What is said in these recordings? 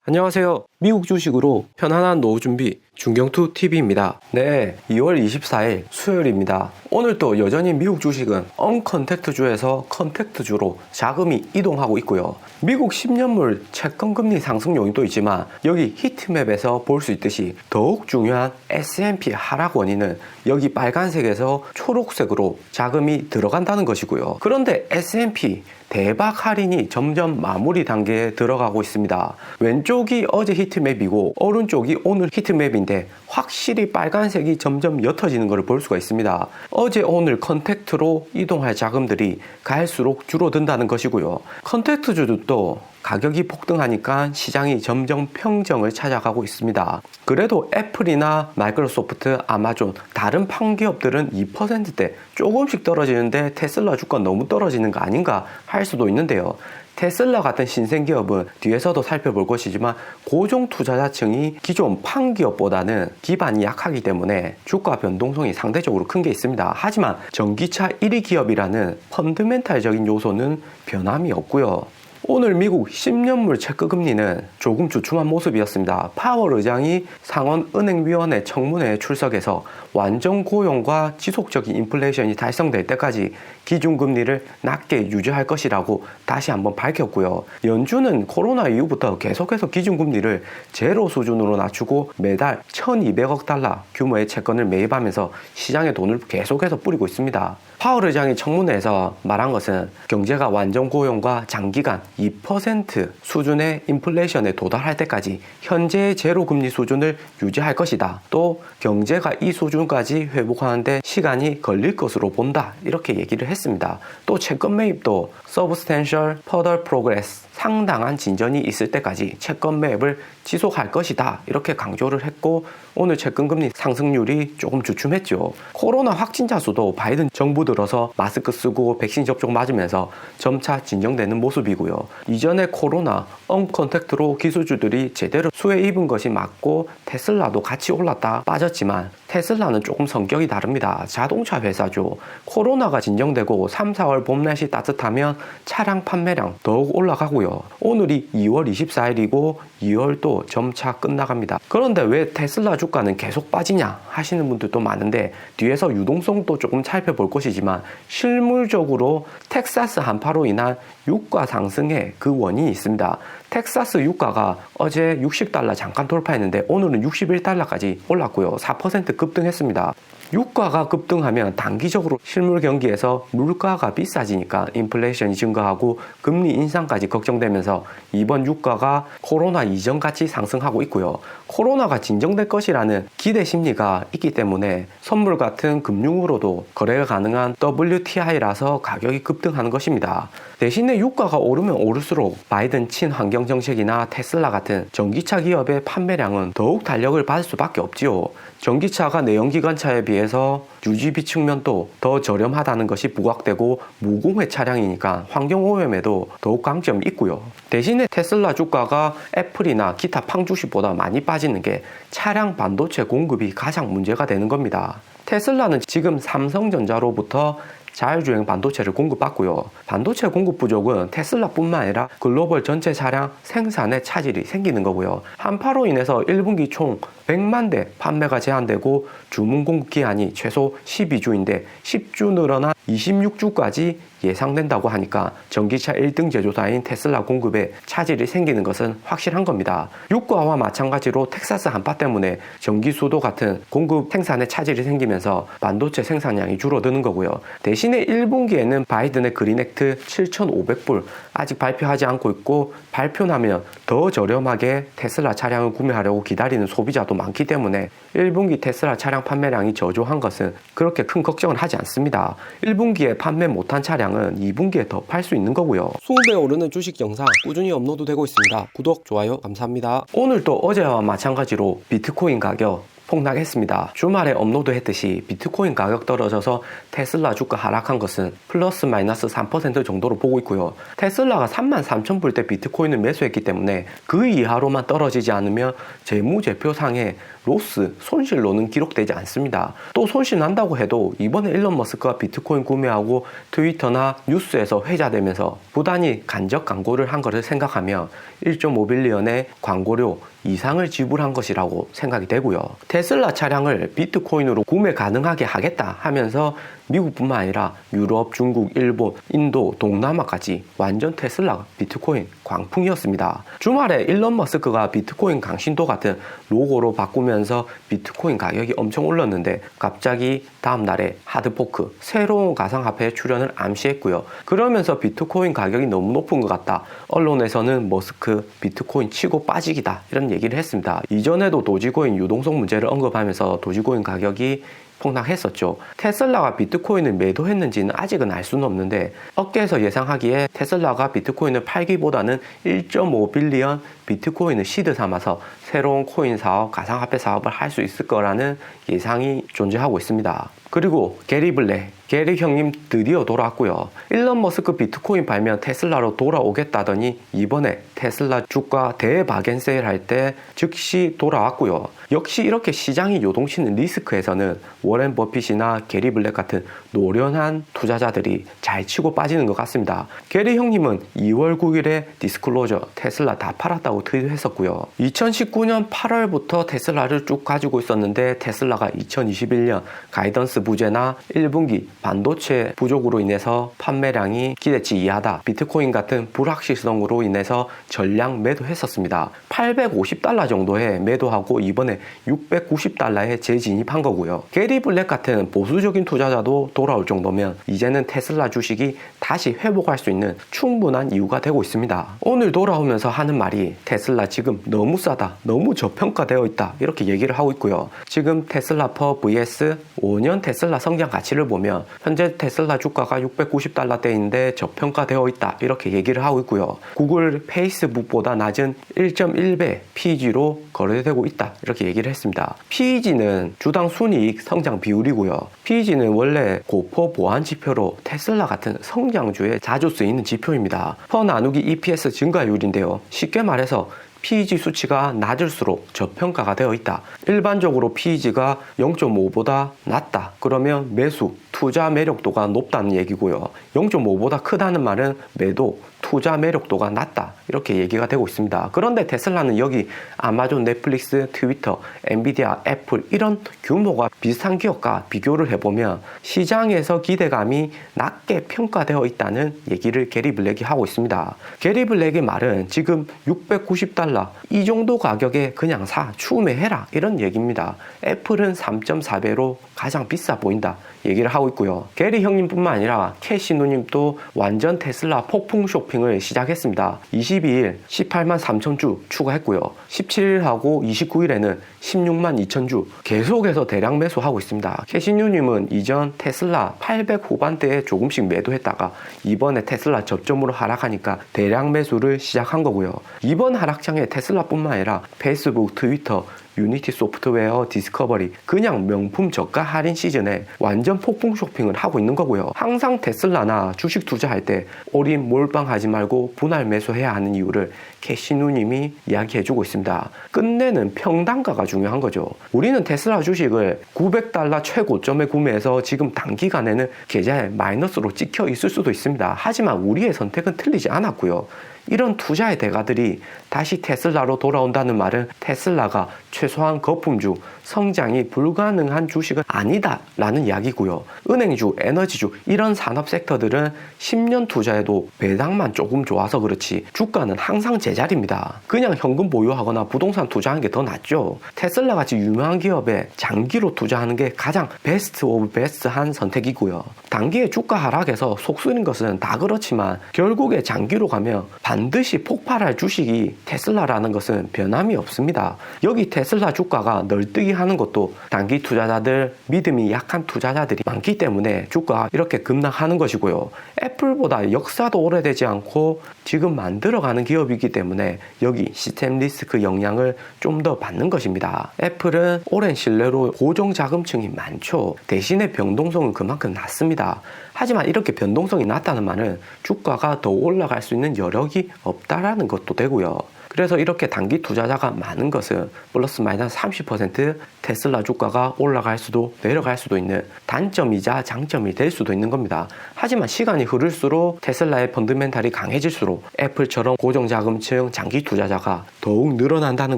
안녕하세요. 미국 주식으로 편안한 노후 준비 중경투 TV입니다. 네, 2월 24일 수요일입니다. 오늘 또 여전히 미국 주식은 언컨택트주에서 컨택트주로 자금이 이동하고 있고요. 미국 10년물 채권 금리 상승 요인도 있지만 여기 히트맵에서 볼 수 있듯이 더욱 중요한 S&P 하락 원인은 여기 빨간색에서 초록색으로 자금이 들어간다는 것이고요. 그런데 S&P 대박 할인이 점점 마무리 단계에 들어가고 있습니다. 왼쪽이 어제 히트맵이고 오른쪽이 오늘 히트맵인데 확실히 빨간색이 점점 옅어지는 것을 볼 수가 있습니다. 어제 오늘 컨택트로 이동할 자금들이 갈수록 줄어든다는 것이고요. 컨택트주도 가격이 폭등하니까 시장이 점점 평정을 찾아가고 있습니다. 그래도 애플이나 마이크로소프트, 아마존, 다른 판기업들은 2%대 조금씩 떨어지는데 테슬라 주가 너무 떨어지는 거 아닌가 할 수도 있는데요. 테슬라 같은 신생기업은 뒤에서도 살펴볼 것이지만 고종 투자자층이 기존 판기업보다는 기반이 약하기 때문에 주가 변동성이 상대적으로 큰 게 있습니다. 하지만 전기차 1위 기업이라는 펀드멘탈적인 요소는 변함이 없고요. 오늘 미국 10년물 체크금리는 조금 주춤한 모습이었습니다. 파월 의장이 상원은행위원회 청문회에 출석해서 완전 고용과 지속적인 인플레이션이 달성될 때까지 기준금리를 낮게 유지할 것이라고 다시 한번 밝혔고요. 연준은 코로나 이후부터 계속해서 기준금리를 제로 수준으로 낮추고 매달 1200억 달러 규모의 채권을 매입하면서 시장에 돈을 계속해서 뿌리고 있습니다. 파월 의장이 청문회에서 말한 것은 경제가 완전 고용과 장기간 2% 수준의 인플레이션에 도달할 때까지 현재의 제로금리 수준을 유지할 것이다. 또 경제가 이 수준까지 회복하는데 시간이 걸릴 것으로 본다. 이렇게 얘기를 했습니다. 또 채권 매입도 Substantial Further Progress, 상당한 진전이 있을 때까지 채권 매입을 지속할 것이다. 이렇게 강조를 했고 오늘 채권금리 상승률이 조금 주춤했죠. 코로나 확진자 수도 바이든 정부 들어서 마스크 쓰고 백신 접종 맞으면서 점차 진정되는 모습이고요. 이전에 코로나 언컨택트로 기술주들이 제대로 수혜 입은 것이 맞고 테슬라도 같이 올랐다 빠졌지만 테슬라는 조금 성격이 다릅니다. 자동차 회사죠. 코로나가 진정되고 3, 4월 봄날씨 따뜻하면 차량 판매량 더욱 올라가고요. 오늘이 2월 24일이고 2월도 점차 끝나갑니다. 그런데 왜 테슬라 주가는 계속 빠지냐 하시는 분들도 많은데 뒤에서 유동성도 조금 살펴볼 것이지만 실물적으로 텍사스 한파로 인한 유가 상승의 그 원인이 있습니다. 텍사스 유가가 어제 60달러 잠깐 돌파했는데 오늘은 61달러까지 올랐고요. 4% 급등했습니다. 유가가 급등하면 단기적으로 실물 경기에서 물가가 비싸지니까 인플레이션이 증가하고 금리 인상까지 걱정되면서 이번 유가가 코로나 이전같이 상승하고 있고요. 코로나가 진정될 것이라는 기대 심리가 있기 때문에 선물 같은 금융으로도 거래가 가능한 WTI라서 가격이 급등하는 것입니다. 대신에 유가가 오르면 오를수록 바이든 친환경 정책이나 테슬라 같은 전기차 기업의 판매량은 더욱 탄력을 받을 수밖에 없지요. 전기차가 내연기관차에 비해서 유지비 측면도 더 저렴하다는 것이 부각되고 무공해 차량이니까 환경오염에도 더욱 강점이 있고요. 대신에 테슬라 주가가 애플이나 기타 팡주식보다 많이 빠지는 게 차량 반도체 공급이 가장 문제가 되는 겁니다. 테슬라는 지금 삼성전자로부터 자율주행 반도체를 공급받고요. 반도체 공급 부족은 테슬라뿐만 아니라 글로벌 전체 차량 생산에 차질이 생기는 거고요. 한파로 인해서 1분기 총 100만 대 판매가 제한되고 주문 공급 기한이 최소 12주인데 10주 늘어나 26주까지 예상된다고 하니까 전기차 1등 제조사인 테슬라 공급에 차질이 생기는 것은 확실한 겁니다. 유가와 마찬가지로 텍사스 한파 때문에 전기수도 같은 공급 생산에 차질이 생기면서 반도체 생산량이 줄어드는 거고요. 대신에 1분기에는 바이든의 그린액트 7,500불 아직 발표하지 않고 있고 발표나면 더 저렴하게 테슬라 차량을 구매하려고 기다리는 소비자도 많기 때문에 1분기 테슬라 차량 판매량이 저조한 것은 그렇게 큰 걱정을 하지 않습니다. 1분기에 판매 못한 차량은 2분기에 더 팔 수 있는 거고요. 20배 오르는 주식 영상 꾸준히 업로드되고 있습니다. 구독, 좋아요 감사합니다. 오늘도 어제와 마찬가지로 비트코인 가격 폭락했습니다. 주말에 업로드했듯이 비트코인 가격 떨어져서 테슬라 주가 하락한 것은 플러스 마이너스 3% 정도로 보고 있고요. 테슬라가 33,000불 때 비트코인을 매수했기 때문에 그 이하로만 떨어지지 않으면 재무제표상에 로스, 손실로는 기록되지 않습니다. 또 손실 난다고 해도 이번에 일론 머스크가 비트코인 구매하고 트위터나 뉴스에서 회자되면서 부단히 간접 광고를 한 것을 생각하면 1.5빌리언의 광고료 이상을 지불한 것이라고 생각이 되고요. 테슬라 차량을 비트코인으로 구매 가능하게 하겠다 하면서 미국뿐만 아니라 유럽, 중국, 일본, 인도, 동남아까지 완전 테슬라 비트코인 광풍이었습니다. 주말에 일론 머스크가 비트코인 강신도 같은 로고로 바꾸면서 비트코인 가격이 엄청 올랐는데 갑자기 다음날에 하드포크, 새로운 가상화폐 출연을 암시했고요. 그러면서 비트코인 가격이 너무 높은 것 같다. 언론에서는 머스크 비트코인 치고 빠지기다 이런 얘기를 했습니다. 이전에도 도지코인 유동성 문제를 언급하면서 도지코인 가격이 폭락했었죠. 테슬라가 비트코인을 매도했는지는 아직은 알 수는 없는데 업계에서 예상하기에 테슬라가 비트코인을 팔기보다는 1.5빌리언 비트코인을 시드 삼아서 새로운 코인 사업, 가상화폐 사업을 할 수 있을 거라는 예상이 존재하고 있습니다. 그리고 게리 블랙, 게리 형님 드디어 돌아왔고요. 일론 머스크 비트코인 팔면 테슬라로 돌아오겠다더니 이번에 테슬라 주가 대바겐 세일 할 때 즉시 돌아왔고요. 역시 이렇게 시장이 요동치는 리스크에서는 워렌 버핏이나 게리 블랙 같은 노련한 투자자들이 잘 치고 빠지는 것 같습니다. 게리 형님은 2월 9일에 디스클로저 테슬라 다 팔았다고 트윗했었고요. 2019년 8월부터 테슬라를 쭉 가지고 있었는데 테슬라가 2021년 가이던스 부재나 1분기 반도체 부족으로 인해서 판매량이 기대치 이하다. 비트코인 같은 불확실성으로 인해서 전량 매도했었습니다. $850 정도에 매도하고 이번에 $690에 재진입한 거고요. 게리 블랙 같은 보수적인 투자자도 돌아올 정도면 이제는 테슬라 주식이 다시 회복할 수 있는 충분한 이유가 되고 있습니다. 오늘 돌아오면서 하는 말이 테슬라 지금 너무 싸다, 너무 저평가되어 있다 이렇게 얘기를 하고 있고요. 지금 테슬라 퍼 vs 5년 테슬라 성장 가치를 보면 현재 테슬라 주가가 $690대인데 저평가되어 있다 이렇게 얘기를 하고 있고요. 구글, 페이스북보다 낮은 1.1배 PEG로 거래되고 있다 이렇게 얘기를 했습니다. PEG는 주당 순이익 성장 비율이고요. PEG는 원래 고퍼 보완 지표로 테슬라 같은 성장주에 자주 쓰이는 지표입니다. 퍼 나누기 EPS 증가율인데요. 쉽게 말해서 PEG 수치가 낮을수록 저평가가 되어 있다. 일반적으로 PEG가 0.5보다 낮다. 그러면 매수, 투자 매력도가 높다는 얘기고요. 0.5보다 크다는 말은 매도, 투자 매력도가 낮다 이렇게 얘기가 되고 있습니다. 그런데 테슬라는 여기 아마존, 넷플릭스, 트위터, 엔비디아, 애플 이런 규모가 비슷한 기업과 비교를 해보면 시장에서 기대감이 낮게 평가되어 있다는 얘기를 게리 블랙이 하고 있습니다. 게리 블랙의 말은 지금 $690 이 정도 가격에 그냥 사, 추매해라 이런 얘기입니다. 애플은 3.4배로 가장 비싸 보인다 얘기를 하고 있고요. 게리 형님뿐만 아니라 캐시 누님도 완전 테슬라 폭풍 쇼핑을 시작했습니다. 22일 18만 3천주 추가했고요. 17일하고 29일에는 16만 2천주 계속해서 대량 매수하고 있습니다. 캐시 누님은 이전 테슬라 800 후반대에 조금씩 매도했다가 이번에 테슬라 저점으로 하락하니까 대량 매수를 시작한 거고요. 이번 하락장에 테슬라뿐만 아니라 페이스북, 트위터, 유니티 소프트웨어, 디스커버리 그냥 명품 저가 할인 시즌에 완전 폭풍 쇼핑을 하고 있는 거고요. 항상 테슬라나 주식 투자할 때 올인 몰빵하지 말고 분할 매수해야 하는 이유를 캐시누님이 이야기해주고 있습니다. 끝내는 평단가가 중요한 거죠. 우리는 테슬라 주식을 $900 최고점에 구매해서 지금 단기간에는 계좌에 마이너스로 찍혀 있을 수도 있습니다. 하지만 우리의 선택은 틀리지 않았고요. 이런 투자의 대가들이 다시 테슬라로 돌아온다는 말은 테슬라가 최소한 거품주, 성장이 불가능한 주식은 아니다 라는 이야기고요. 은행주, 에너지주 이런 산업 섹터들은 10년 투자해도 배당만 조금 좋아서 그렇지 주가는 항상 제자리입니다. 그냥 현금 보유하거나 부동산 투자하는 게 더 낫죠. 테슬라 같이 유명한 기업에 장기로 투자하는 게 가장 베스트 오브 베스트한 선택이고요. 단기에 주가 하락해서 속 쓰린 것은 다 그렇지만 결국에 장기로 가면 반드시 폭발할 주식이 테슬라라는 것은 변함이 없습니다. 여기 테슬라 주가가 널뛰기 하는 것도 단기 투자자들, 믿음이 약한 투자자들이 많기 때문에 주가가 이렇게 급락하는 것이고요. 애플보다 역사도 오래되지 않고 지금 만들어가는 기업이기 때문에 여기 시스템 리스크 영향을 좀 더 받는 것입니다. 애플은 오랜 신뢰로 고정 자금층이 많죠. 대신에 변동성은 그만큼 낮습니다. 하지만 이렇게 변동성이 낮다는 말은 주가가 더 올라갈 수 있는 여력이 없다라는 것도 되고요. 그래서 이렇게 단기 투자자가 많은 것은 플러스 마이너스 30% 테슬라 주가가 올라갈 수도 내려갈 수도 있는 단점이자 장점이 될 수도 있는 겁니다. 하지만 시간이 흐를수록 테슬라의 펀드멘탈이 강해질수록 애플처럼 고정자금층 장기 투자자가 더욱 늘어난다는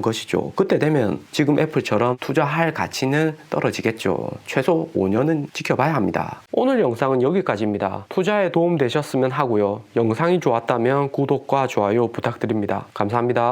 것이죠. 그때 되면 지금 애플처럼 투자할 가치는 떨어지겠죠. 최소 5년은 지켜봐야 합니다. 오늘 영상은 여기까지입니다. 투자에 도움 되셨으면 하고요. 영상이 좋았다면 구독과 좋아요 부탁드립니다. 감사합니다.